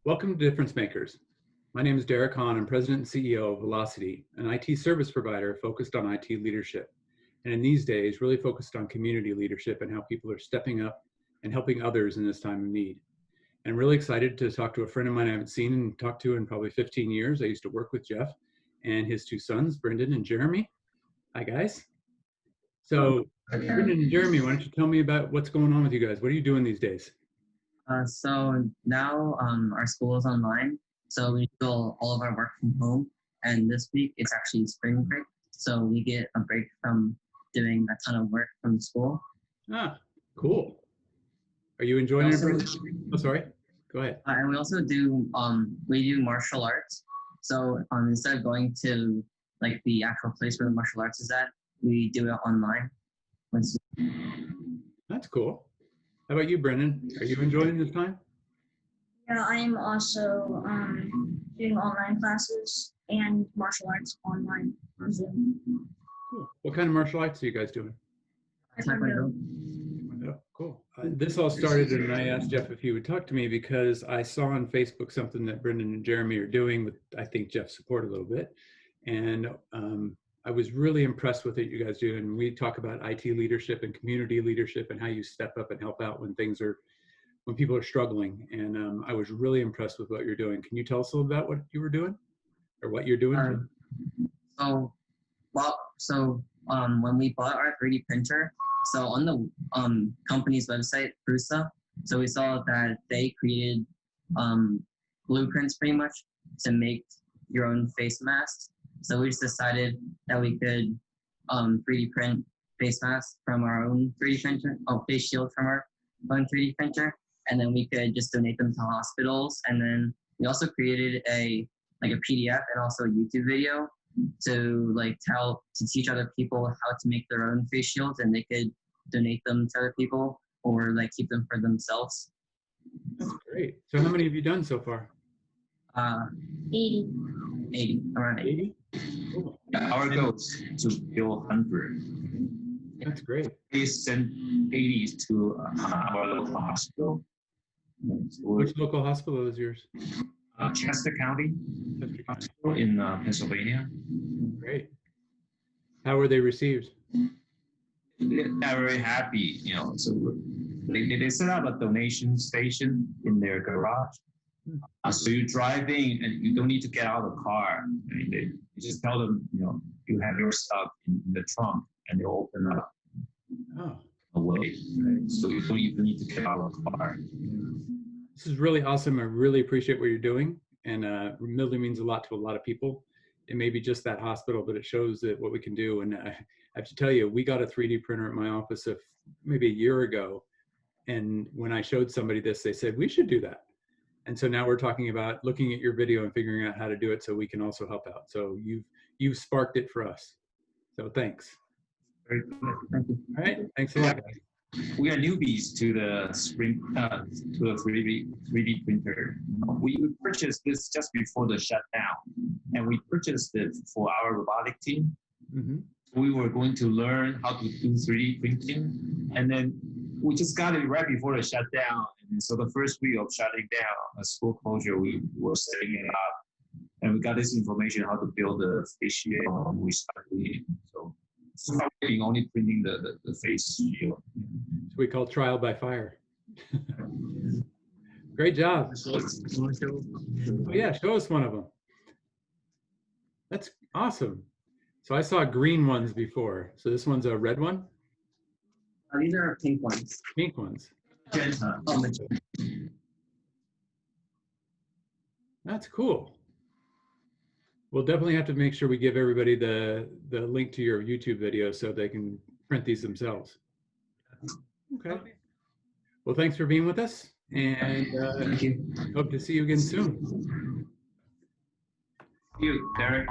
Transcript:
Welcome to Difference Makers. My name is Darek. I'm President and CEO of Velocity, an IT service provider focused on IT leadership. And in these days, really focused on community leadership and how people are stepping up and helping others in this time of need. And I'm really excited to talk to a friend of mine I haven't seen and talked to in probably 15 years. I used to work with Jeff and his two sons, Brendan and Jeremy. Hi, guys. So, Brendan and Jeremy, why don't you tell me about what's going on with you guys? What are you doing these days? So now our school is online, so we do all of our work from home. And this week it's actually spring break, so we get a break from doing a ton of work from school. Ah, cool. Are you enjoying it? Oh, sorry. Go ahead. And we also do martial arts. So instead of going to like the actual place where the martial arts is at, we do it online. That's cool. How about you, Brendan? Are you enjoying this time? Yeah, I am also doing online classes and martial arts online on Zoom. Cool. What kind of martial arts are you guys doing? Taekwondo. Oh, cool. This all started, and I asked Jeff if he would talk to me because I saw on Facebook something that Brendan and Jeremy are doing with, I think, Jeff's support a little bit. And I was really impressed with what you guys do. And we talk about IT leadership and community leadership and how you step up and help out when people are struggling. And I was really impressed with what you're doing. Can you tell us a little about what you were doing or what you're doing? When we bought our 3D printer, so on the company's website, Prusa, so we saw that they created blueprints pretty much to make your own face masks. So we just decided that we could 3D print face masks from our own 3D printer, face shield from our own 3D printer, and then we could just donate them to hospitals. And then we also created a PDF and also a YouTube video to teach other people how to make their own face shields, and they could donate them to other people or keep them for themselves. That's great. So how many have you done so far? 80. 80, around 80. Cool. Our goal is to build 100. That's great. We send 80 to our local hospital. Which local hospital is yours? Chester County Hospital in Pennsylvania. Great. How were they received? They're very happy, So they set up a donation station in their garage. So you're driving and you don't need to get out of the car. You just tell them, you have your stuff in the trunk, and they'll open up a way. Right? So you don't even need to get out of the car. This is really awesome. I really appreciate what you're doing. And really means a lot to a lot of people. It may be just that hospital, but it shows that what we can do. And I have to tell you, we got a 3D printer at my office maybe a year ago. And when I showed somebody this, they said, we should do that. And so now we're talking about looking at your video and figuring out how to do it so we can also help out. So you've sparked it for us. So thanks. Very good. Thank you. All right. Thanks a lot, guys. We are newbies to the 3D printer. We purchased this just before the shutdown, and we purchased it for our robotic team. Mm-hmm. We were going to learn how to do 3D printing, and then we just got it right before the shutdown. And so the first week of shutting down, a school closure, we were setting it up, and we got this information how to build the face shield, and we started reading. So starting only printing the face shield. So we call trial by fire. Great job. Oh, yeah, show us one of them. That's awesome. So I saw green ones before. So this one's a red one? These are pink ones. Pink ones. That's cool. We'll definitely have to make sure we give everybody the link to your YouTube video so they can print these themselves. Okay. Well, thanks for being with us, and hope to see you again soon. Thank you, Darek.